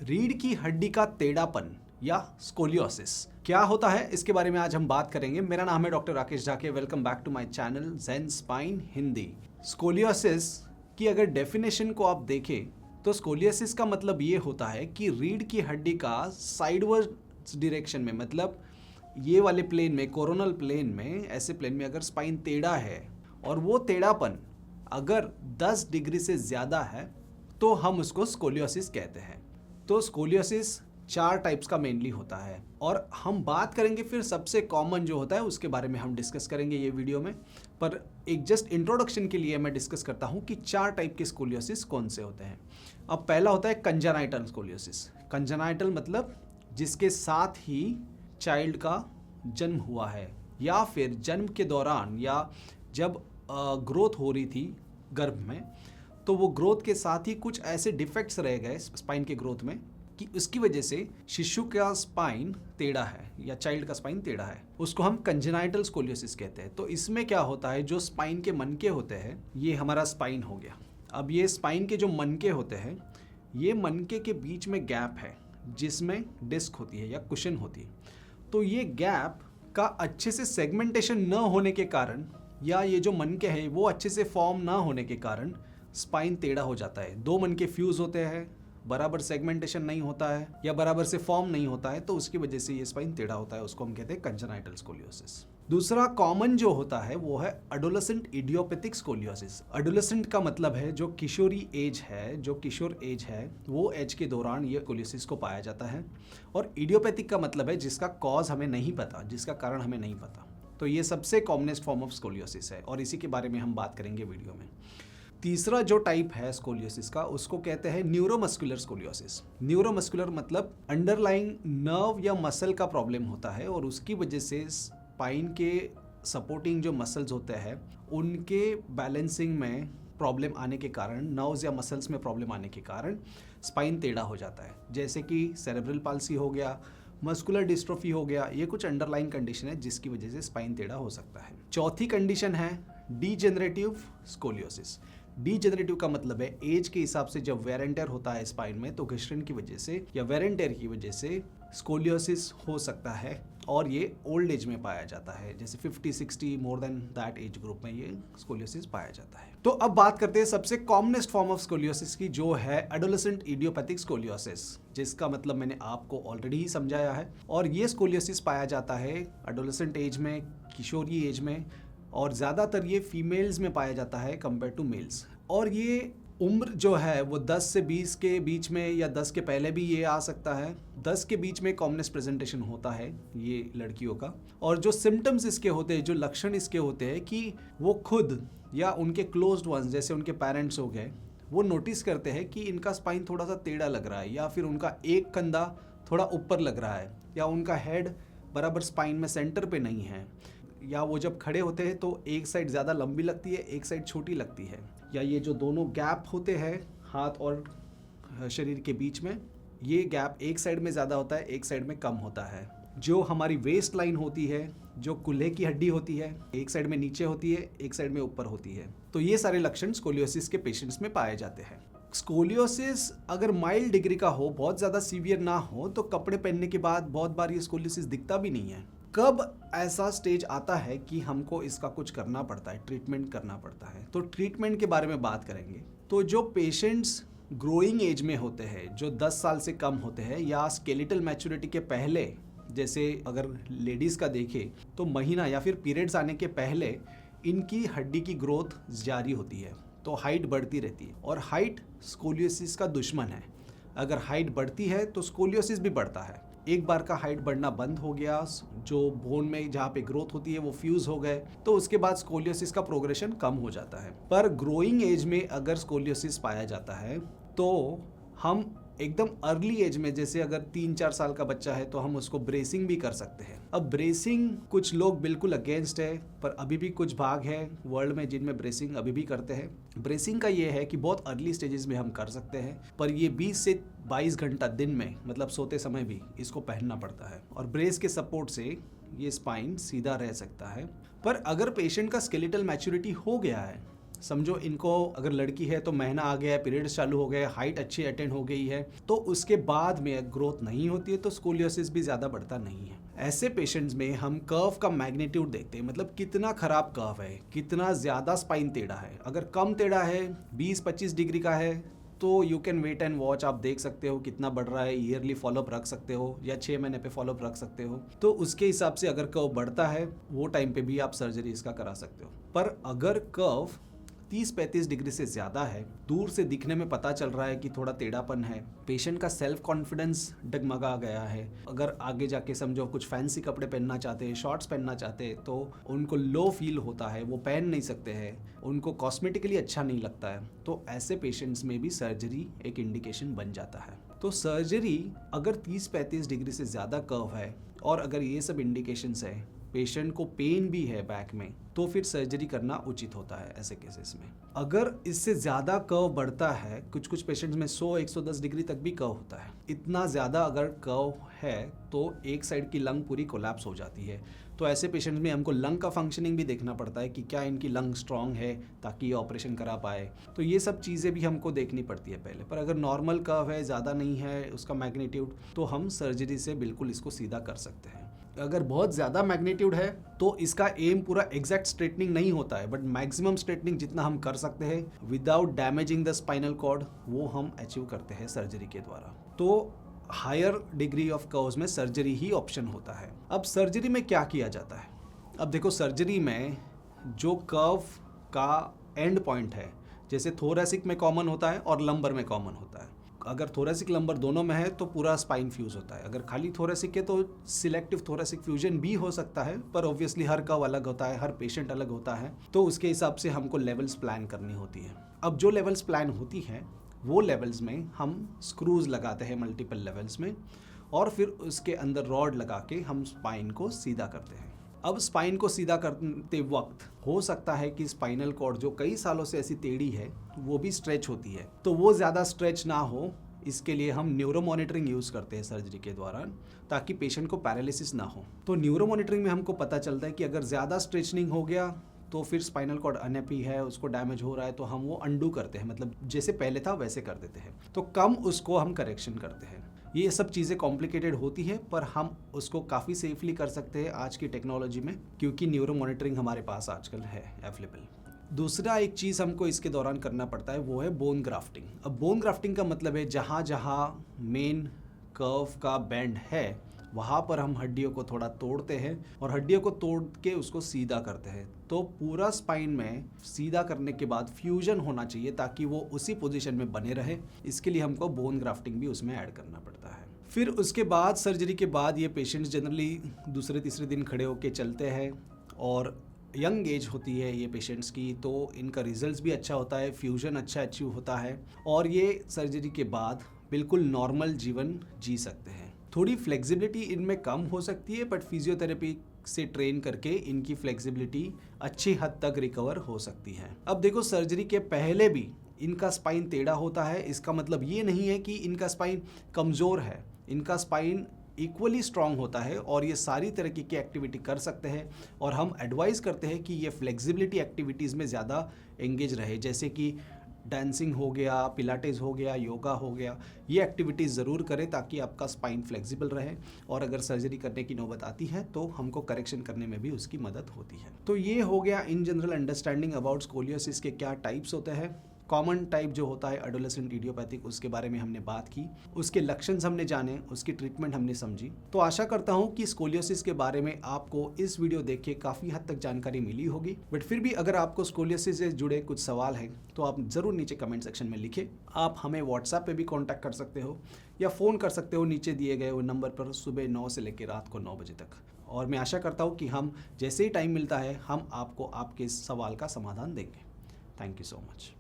रीढ़ की हड्डी का टेढ़ापन या स्कोलियोसिस क्या होता है, इसके बारे में आज हम बात करेंगे। मेरा नाम है डॉक्टर राकेश जाके। Welcome back to my channel Zen Spine Hindi. Scoliosis की अगर डेफिनेशन को आप देखें तो स्कोलियोसिस का मतलब ये होता है कि रीढ़ की हड्डी का साइडवर्ड्स डायरेक्शन में, मतलब ये वाले प्लेन में, कोरोनल प्लेन में, ऐसे प्लेन में अगर स्पाइन टेढ़ा है और वो टेढ़ापन अगर 10 डिग्री से ज़्यादा है तो हम उसको स्कोलियोसिस कहते हैं। तो स्कोलियोसिस 4 टाइप्स का मेनली होता है और हम बात करेंगे फिर सबसे कॉमन जो होता है उसके बारे में हम डिस्कस करेंगे ये वीडियो में। पर एक जस्ट इंट्रोडक्शन के लिए मैं डिस्कस करता हूँ कि 4 टाइप के स्कोलियोसिस कौन से होते हैं। अब पहला होता है कंजेनाइटल स्कोलियोसिस। कंजेनाइटल मतलब जिसके साथ ही चाइल्ड का जन्म हुआ है या फिर जन्म के दौरान या जब ग्रोथ हो रही थी गर्भ में, तो वो ग्रोथ के साथ ही कुछ ऐसे डिफेक्ट्स रह गए स्पाइन के ग्रोथ में कि उसकी वजह से शिशु का स्पाइन टेढ़ा है या चाइल्ड का स्पाइन टेढ़ा है, उसको हम कंजेनाइटल स्कोलियोसिस कहते हैं। तो इसमें क्या होता है, जो स्पाइन के मनके होते हैं, ये हमारा स्पाइन हो गया। अब ये स्पाइन के जो मनके होते हैं, ये मनके के बीच में गैप है जिसमें डिस्क होती है या कुशन होती है। तो ये गैप का अच्छे से सेगमेंटेशन न होने के कारण या ये जो मनके हैं वो अच्छे से फॉर्म ना होने के कारण स्पाइन टेढ़ा हो जाता है। 2 मनके फ्यूज होते हैं, बराबर सेगमेंटेशन नहीं होता है या बराबर से फॉर्म नहीं होता है, तो उसकी वजह से ये स्पाइन टेढ़ा होता है। उसको हम कहते हैं कंजेनाइटल स्कोलियोसिस। दूसरा कॉमन जो होता है वो है एडोलेसेंट इडियोपैथिक स्कोलियोसिस। एडोलेसेंट का मतलब है जो किशोरी एज है, जो किशोर एज है, वो एज के दौरान ये स्कोलियोसिस को पाया जाता है। और इडियोपैथिक का मतलब है जिसका कॉज हमें नहीं पता, जिसका कारण हमें नहीं पता। तो ये सबसे कॉमनेस्ट फॉर्म ऑफ स्कोलियोसिस है और इसी के बारे में हम बात करेंगे वीडियो में। तीसरा जो टाइप है स्कोलियोसिस का, उसको कहते हैं न्यूरोमस्कुलर स्कोलियोसिस। न्यूरोमस्कुलर मतलब अंडरलाइंग नर्व या मसल का प्रॉब्लम होता है और उसकी वजह से स्पाइन के सपोर्टिंग जो मसल्स होते हैं उनके बैलेंसिंग में प्रॉब्लम आने के कारण, नर्व्स या मसल्स में प्रॉब्लम आने के कारण स्पाइन टेढ़ा हो जाता है। जैसे कि सेरेब्रल पाल्सी हो गया, मस्कुलर डिस्ट्रोफी हो गया, ये कुछ अंडरलाइन कंडीशन है जिसकी वजह से स्पाइन टेढ़ा हो सकता है। चौथी कंडीशन है डीजेनरेटिव स्कोलियोसिस। डीजेनरेटिव का मतलब है एज के हिसाब से जब वेयर एंड टेयर होता है स्पाइन में, तो घर्षण की वजह से या वेयर एंड टेयर की वजह से स्कोलियोसिस हो सकता है और ये ओल्ड एज में पाया जाता है। जैसे 50-60 more than that age group में ये स्कोलियोसिस पाया जाता है। तो अब बात करते हैं सबसे कॉमनेस्ट फॉर्म ऑफ स्कोलियोसिस की, जो है एडोलेसेंट इडियोपैथिक स्कोलियोसिस, जिसका मतलब मैंने आपको ऑलरेडी ही समझाया है। और ये स्कोलियोसिस पाया जाता है एडोलेसेंट एज में, किशोरी एज में, और ज़्यादातर ये फीमेल्स में पाया जाता है कंपेयर टू मेल्स। और ये उम्र जो है वो 10 से 20 के बीच में या 10 के पहले भी ये आ सकता है। 10 के बीच में कॉमनेस्ट प्रेजेंटेशन होता है ये लड़कियों का। और जो सिम्टम्स इसके होते हैं, जो लक्षण इसके होते हैं कि वो खुद या उनके क्लोज्ड वंस जैसे उनके पेरेंट्स हो गए, वो नोटिस करते हैं कि इनका स्पाइन थोड़ा सा टेढ़ा लग रहा है या फिर उनका एक कंधा थोड़ा ऊपर लग रहा है या उनका हेड बराबर स्पाइन में सेंटर पे नहीं है, या वो जब खड़े होते हैं तो एक साइड ज़्यादा लंबी लगती है, एक साइड छोटी लगती है, या ये जो दोनों गैप होते हैं हाथ और शरीर के बीच में, ये गैप एक साइड में ज़्यादा होता है, एक साइड में कम होता है। जो हमारी वेस्ट लाइन होती है, जो कूल्हे की हड्डी होती है, एक साइड में नीचे होती है, एक साइड में ऊपर होती है। तो ये सारे लक्षण स्कोलियोसिस के पेशेंट्स में पाए जाते हैं। स्कोलियोसिस अगर माइल्ड डिग्री का हो, बहुत ज़्यादा सीवियर ना हो, तो कपड़े पहनने के बाद बहुत बार ये स्कोलियोसिस दिखता भी नहीं है। कब ऐसा स्टेज आता है कि हमको इसका कुछ करना पड़ता है, ट्रीटमेंट करना पड़ता है, तो ट्रीटमेंट के बारे में बात करेंगे। तो जो पेशेंट्स ग्रोइंग एज में होते हैं, जो 10 साल से कम होते हैं या स्केलेटल मैच्योरिटी के पहले, जैसे अगर लेडीज़ का देखें तो महीना या फिर पीरियड्स आने के पहले इनकी हड्डी की ग्रोथ जारी होती है, तो हाइट बढ़ती रहती है। और हाइट स्कोलियोसिस का दुश्मन है। अगर हाइट बढ़ती है तो स्कोलियोसिस भी बढ़ता है। एक बार का हाइट बढ़ना बंद हो गया, जो बोन में जहाँ पे ग्रोथ होती है वो फ्यूज हो गए, तो उसके बाद स्कोलियोसिस का प्रोग्रेशन कम हो जाता है। पर ग्रोइंग एज में अगर स्कोलियोसिस पाया जाता है तो हम एकदम अर्ली एज में, जैसे अगर 3-4 साल का बच्चा है, तो हम उसको ब्रेसिंग भी कर सकते हैं। अब ब्रेसिंग कुछ लोग बिल्कुल अगेंस्ट है, पर अभी भी कुछ भाग है वर्ल्ड में जिनमें ब्रेसिंग अभी भी करते हैं। ब्रेसिंग का ये है कि बहुत अर्ली स्टेजेस में हम कर सकते हैं, पर ये 20 से 22 घंटा दिन में, मतलब सोते समय भी इसको पहनना पड़ता है। और ब्रेस के सपोर्ट से ये स्पाइन सीधा रह सकता है। पर अगर पेशेंट का स्केलेटल मैच्योरिटी हो गया है, समझो इनको अगर लड़की है तो महीना आ गया है, पीरियड्स चालू हो गए, हाइट अच्छी अटेंड हो गई है, तो उसके बाद में ग्रोथ नहीं होती है तो स्कोलियोसिस भी ज़्यादा बढ़ता नहीं है। ऐसे पेशेंट्स में हम कर्व का मैग्नीट्यूड देखते हैं, मतलब कितना खराब कर्व है, कितना ज़्यादा स्पाइन टेढ़ा है। अगर कम टेढ़ा है, 20-25 डिग्री का है, तो you can wait and watch, आप देख सकते हो कितना बढ़ रहा है, ईयरली फॉलोअप रख सकते हो या 6 महीने पे फॉलोअप रख सकते हो। तो उसके हिसाब से अगर कर्व बढ़ता है वो टाइम पे भी आप सर्जरी इसका करा सकते हो। पर अगर कर्व 30-35 डिग्री से ज़्यादा है, दूर से दिखने में पता चल रहा है कि थोड़ा टेढ़ापन है, पेशेंट का सेल्फ कॉन्फिडेंस डगमगा गया है, अगर आगे जाके समझो कुछ फैंसी कपड़े पहनना चाहते हैं, शॉर्ट्स पहनना चाहते हैं, तो उनको लो फील होता है, वो पहन नहीं सकते हैं, उनको कॉस्मेटिकली अच्छा नहीं लगता है, तो ऐसे पेशेंट्स में भी सर्जरी एक इंडिकेशन बन जाता है। तो सर्जरी अगर 30-35 डिग्री से ज़्यादा कर्व है और अगर ये सब इंडिकेशंस है, पेशेंट को पेन भी है बैक में, तो फिर सर्जरी करना उचित होता है ऐसे केसेस में। अगर इससे ज़्यादा कर्व बढ़ता है, कुछ कुछ पेशेंट्स में 100-110 डिग्री तक भी कर्व होता है, इतना ज़्यादा अगर कर्व है तो एक साइड की लंग पूरी कोलैप्स हो जाती है। तो ऐसे पेशेंट्स में हमको लंग का फंक्शनिंग भी देखना पड़ता है कि क्या इनकी लंग स्ट्रांग है ताकि ये ऑपरेशन करा पाए। तो ये सब चीज़ें भी हमको देखनी पड़ती है पहले। पर अगर नॉर्मल कर्व है, ज़्यादा नहीं है उसका मैग्नीट्यूड, तो हम सर्जरी से बिल्कुल इसको सीधा कर सकते हैं। अगर बहुत ज़्यादा मैग्नीट्यूड है तो इसका एम पूरा एग्जैक्ट स्ट्रेटनिंग नहीं होता है, बट मैक्सिमम स्ट्रेटनिंग जितना हम कर सकते हैं without damaging the spinal cord, वो हम अचीव करते हैं सर्जरी के द्वारा। तो हायर डिग्री ऑफ कर्व्स में सर्जरी ही ऑप्शन होता है। अब सर्जरी में क्या किया जाता है? अब देखो, सर्जरी में जो कर्व का एंड पॉइंट है, जैसे थोरैसिक में कॉमन होता है और लंबर में कॉमन होता है। अगर थोरैसिक लंबर दोनों में है तो पूरा स्पाइन फ्यूज होता है। अगर खाली थोरैसिक है तो सिलेक्टिव थोरैसिक फ्यूजन भी हो सकता है, पर ऑब्वियसली हर कर्व अलग होता है, हर पेशेंट अलग होता है, तो उसके हिसाब से हमको लेवल्स प्लान करनी होती है। अब जो लेवल्स प्लान होती हैं वो लेवल्स में हम स्क्रूज लगाते हैं मल्टीपल लेवल्स में, और फिर उसके अंदर रॉड लगा के हम स्पाइन को सीधा करते हैं। अब स्पाइन को सीधा करते वक्त हो सकता है कि स्पाइनल कॉर्ड जो कई सालों से ऐसी टेढ़ी है वो भी स्ट्रेच होती है, तो वो ज़्यादा स्ट्रेच ना हो, इसके लिए हम न्यूरो मॉनिटरिंग यूज़ करते हैं सर्जरी के दौरान, ताकि पेशेंट को पैरालिसिस ना हो। तो न्यूरो मॉनिटरिंग में हमको पता चलता है कि अगर ज़्यादा स्ट्रेचनिंग हो गया तो फिर स्पाइनल कॉर्ड अनहैप्पी है, उसको डैमेज हो रहा है, तो हम वो अंडू करते हैं, मतलब जैसे पहले था वैसे कर देते हैं, तो कम उसको हम करेक्शन करते हैं। ये सब चीज़ें कॉम्प्लिकेटेड होती है, पर हम उसको काफ़ी सेफली कर सकते हैं आज की टेक्नोलॉजी में, क्योंकि न्यूरो मॉनिटरिंग हमारे पास आजकल है अवेलेबल। दूसरा एक चीज़ हमको इसके दौरान करना पड़ता है, वो है बोन ग्राफ्टिंग। अब बोन ग्राफ्टिंग का मतलब है जहाँ जहाँ मेन कर्व का बैंड है वहाँ पर हम हड्डियों को थोड़ा तोड़ते हैं और हड्डियों को तोड़ के उसको सीधा करते हैं। तो पूरा स्पाइन में सीधा करने के बाद फ्यूजन होना चाहिए ताकि वो उसी पोजीशन में बने रहे। इसके लिए हमको बोन ग्राफ्टिंग भी उसमें ऐड करना पड़ता है। फिर उसके बाद सर्जरी के बाद ये पेशेंट्स जनरली दूसरे तीसरे दिन खड़े होके चलते हैं, और यंग एज होती है ये पेशेंट्स की, तो इनका रिजल्ट्स भी अच्छा होता है, फ्यूजन अच्छा अचीव होता है, और ये सर्जरी के बाद बिल्कुल नॉर्मल जीवन जी सकते हैं। थोड़ी फ्लेक्सिबिलिटी इनमें कम हो सकती है, बट फिजियोथेरेपी से ट्रेन करके इनकी फ्लेक्सिबिलिटी अच्छी हद तक रिकवर हो सकती है। अब देखो, सर्जरी के पहले भी इनका स्पाइन टेढ़ा होता है, इसका मतलब ये नहीं है कि इनका स्पाइन कमज़ोर है। इनका स्पाइन इक्वली स्ट्रांग होता है और ये सारी तरह की एक्टिविटी कर सकते हैं, और हम एडवाइस करते हैं कि ये फ्लेक्सिबिलिटी एक्टिविटीज़ में ज़्यादा एंगेज रहे, जैसे कि डांसिंग हो गया, पिलाटेस हो गया, योगा हो गया। ये एक्टिविटीज़ ज़रूर करें ताकि आपका स्पाइन फ्लेक्सिबल रहे, और अगर सर्जरी करने की नौबत आती है तो हमको करेक्शन करने में भी उसकी मदद होती है। तो ये हो गया in general understanding about scoliosis के क्या टाइप्स होते हैं। कॉमन टाइप जो होता है एडोलेसेंट इडियोपैथिक, उसके बारे में हमने बात की, उसके लक्षण हमने जाने, उसकी ट्रीटमेंट हमने समझी। तो आशा करता हूँ कि स्कोलियोसिस के बारे में आपको इस वीडियो देख के काफ़ी हद तक जानकारी मिली होगी। बट फिर भी अगर आपको स्कोलियोसिस से जुड़े कुछ सवाल हैं तो आप ज़रूर नीचे कमेंट सेक्शन में लिखें। आप हमें व्हाट्सएप पे भी कॉन्टैक्ट कर सकते हो या फ़ोन कर सकते हो नीचे दिए गए वो नंबर पर, सुबह 9 से लेकर रात को 9 बजे तक। और मैं आशा करता हूँ कि हम जैसे ही टाइम मिलता है हम आपको आपके सवाल का समाधान देंगे। Thank you so much.